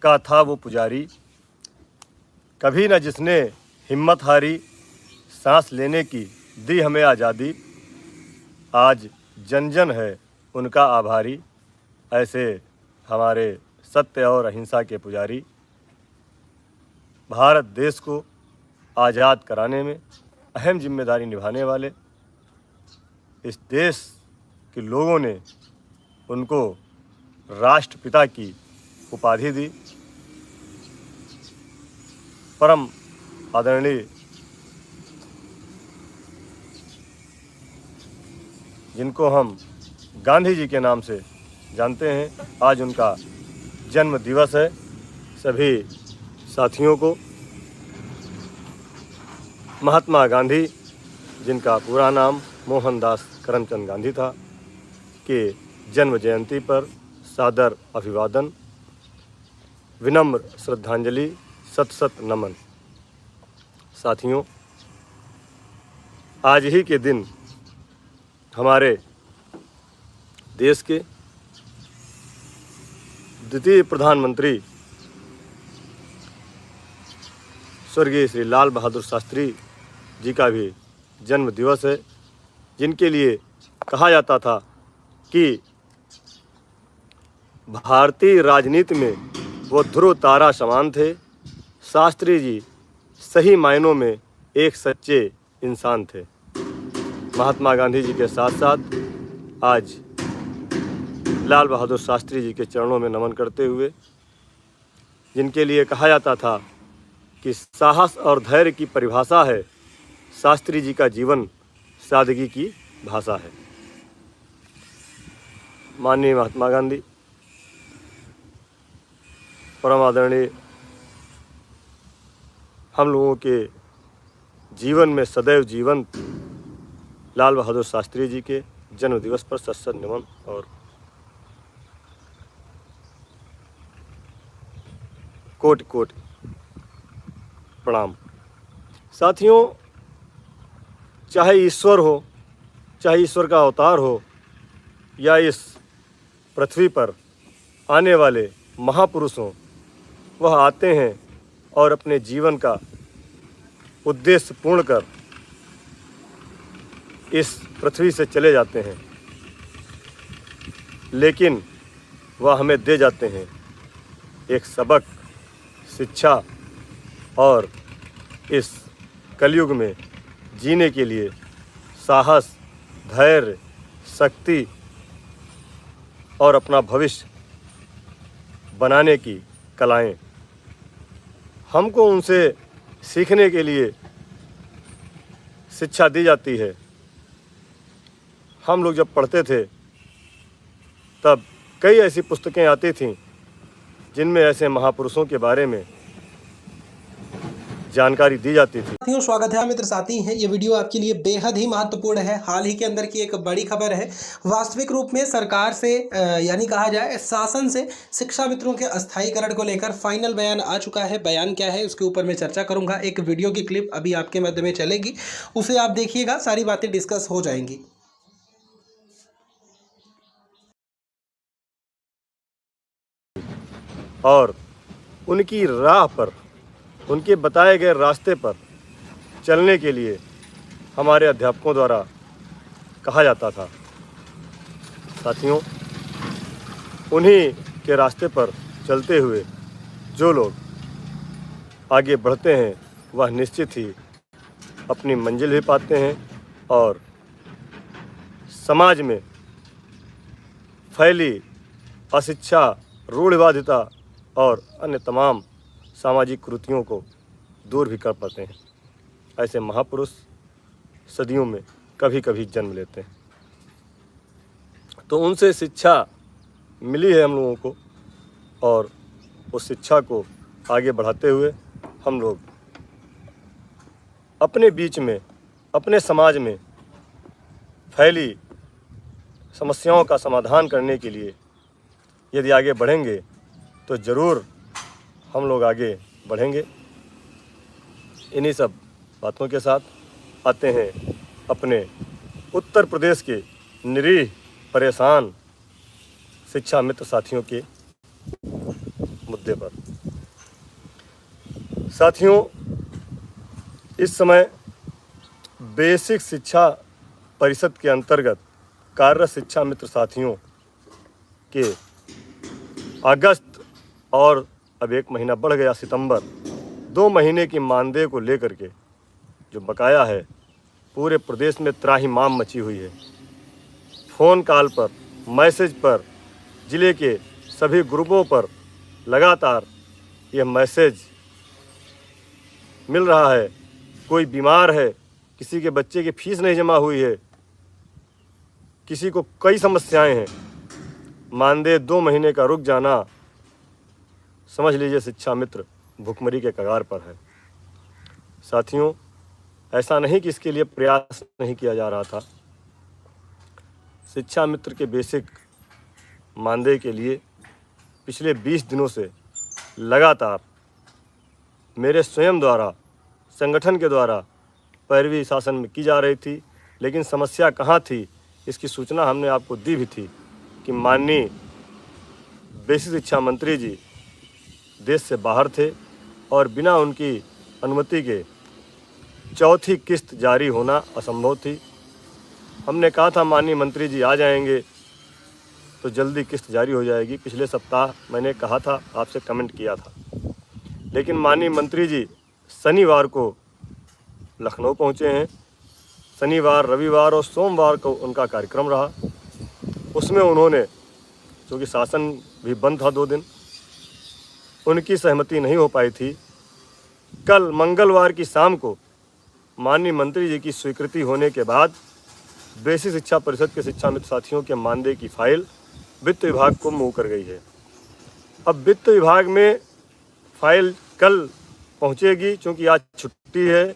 का था वो पुजारी, कभी न जिसने हिम्मत हारी, सांस लेने की दी हमें आज़ादी। आज जन जन है उनका आभारी, ऐसे हमारे सत्य और अहिंसा के पुजारी। भारत देश को आज़ाद कराने में अहम जिम्मेदारी निभाने वाले इस देश के लोगों ने उनको राष्ट्रपिता की उपाधि दी। परम आदरणीय जिनको हम गांधी जी के नाम से जानते हैं, आज उनका जन्म दिवस है। सभी साथियों को महात्मा गांधी, जिनका पूरा नाम मोहनदास करमचंद गांधी था, के जन्म जयंती पर सादर अभिवादन, विनम्र श्रद्धांजलि, सत सत नमन। साथियों, आज ही के दिन हमारे देश के द्वितीय प्रधानमंत्री स्वर्गीय श्री लाल बहादुर शास्त्री जी का भी जन्म दिवस है, जिनके लिए कहा जाता था कि भारतीय राजनीति में वो ध्रुव तारा समान थे। शास्त्री जी सही मायनों में एक सच्चे इंसान थे। महात्मा गांधी जी के साथ साथ आज लाल बहादुर शास्त्री जी के चरणों में नमन करते हुए, जिनके लिए कहा जाता था कि साहस और धैर्य की परिभाषा है, शास्त्री जी का जीवन सादगी की भाषा है। माननीय महात्मा गांधी, परम आदरणीय, हम लोगों के जीवन में सदैव जीवंत लाल बहादुर शास्त्री जी के जन्म दिवस पर सत सत नमन और कोटि कोटि प्रणाम। साथियों, चाहे ईश्वर हो, चाहे ईश्वर का अवतार हो, या इस पृथ्वी पर आने वाले महापुरुष हों, वह आते हैं और अपने जीवन का उद्देश्य पूर्ण कर इस पृथ्वी से चले जाते हैं, लेकिन वह हमें दे जाते हैं एक सबक, शिक्षा, और इस कलयुग में जीने के लिए साहस, धैर्य, शक्ति और अपना भविष्य बनाने की कलाएं। हमको उनसे सीखने के लिए शिक्षा दी जाती है। हम लोग जब पढ़ते थे तब कई ऐसी पुस्तकें आती थीं जिनमें ऐसे महापुरुषों के बारे में जानकारी दी जाती थी। साथियों, स्वागत है मित्र साथी हैं। ये वीडियो आपके लिए बेहद ही महत्वपूर्ण है। हाल ही के अंदर की एक बड़ी खबर है। वास्तविक रूप में सरकार से यानी कहा जाए शासन से शिक्षा मित्रों के अस्थायीकरण को लेकर फाइनल बयान आ चुका है। बयान क्या है उसके ऊपर मैं चर्चा करूंगा। एक वीडियो की क्लिप अभी आपके मध्य में चलेगी, उसे आप देखिएगा, सारी बातें डिस्कस हो जाएंगी। और उनकी राह पर, उनके बताए गए रास्ते पर चलने के लिए हमारे अध्यापकों द्वारा कहा जाता था। साथियों, उन्हीं के रास्ते पर चलते हुए जो लोग आगे बढ़ते हैं, वह निश्चित ही अपनी मंजिल भी पाते हैं और समाज में फैली अशिक्षा, रूढ़िवादिता और अन्य तमाम सामाजिक कुरीतियों को दूर भी कर पाते हैं। ऐसे महापुरुष सदियों में कभी कभी जन्म लेते हैं, तो उनसे शिक्षा मिली है हम लोगों को, और उस शिक्षा को आगे बढ़ाते हुए हम लोग अपने बीच में, अपने समाज में फैली समस्याओं का समाधान करने के लिए यदि आगे बढ़ेंगे तो ज़रूर हम लोग आगे बढ़ेंगे। इन्हीं सब बातों के साथ आते हैं अपने उत्तर प्रदेश के निरीह, परेशान शिक्षा मित्र साथियों के मुद्दे मुद्दे पर। साथियों, इस समय बेसिक शिक्षा परिषद के अंतर्गत कार्यरत शिक्षा मित्र साथियों के अगस्त और अब 1 महीना बढ़ गया सितंबर, 2 महीने की मानदेय को लेकर के जो बकाया है, पूरे प्रदेश में त्राहिमाम मची हुई है। फ़ोन कॉल पर, मैसेज पर, ज़िले के सभी ग्रुपों पर लगातार यह मैसेज मिल रहा है। कोई बीमार है, किसी के बच्चे की फीस नहीं जमा हुई है, किसी को कई समस्याएं हैं, मानदेय 2 महीने का रुक जाना, समझ लीजिए शिक्षा मित्र भुखमरी के कगार पर है। साथियों, ऐसा नहीं कि इसके लिए प्रयास नहीं किया जा रहा था। शिक्षा मित्र के बेसिक मानदेय के लिए पिछले 20 दिनों से लगातार मेरे स्वयं द्वारा, संगठन के द्वारा पैरवी शासन में की जा रही थी, लेकिन समस्या कहाँ थी इसकी सूचना हमने आपको दी भी थी कि माननीय बेसिक शिक्षा मंत्री जी देश से बाहर थे और बिना उनकी अनुमति के चौथी किस्त जारी होना असंभव थी। हमने कहा था माननीय मंत्री जी आ जाएंगे तो जल्दी किस्त जारी हो जाएगी। पिछले सप्ताह मैंने कहा था, आपसे कमेंट किया था, लेकिन माननीय मंत्री जी शनिवार को लखनऊ पहुंचे हैं। शनिवार, रविवार और सोमवार को उनका कार्यक्रम रहा। उसमें उन्होंने, क्योंकि शासन भी बंद था 2 दिन, उनकी सहमति नहीं हो पाई थी। कल मंगलवार की शाम को माननीय मंत्री जी की स्वीकृति होने के बाद बेसिक शिक्षा परिषद के शिक्षा मित्र साथियों के मानदेय की फाइल वित्त विभाग को मूव कर गई है। अब वित्त विभाग में फाइल कल पहुंचेगी, क्योंकि आज छुट्टी है,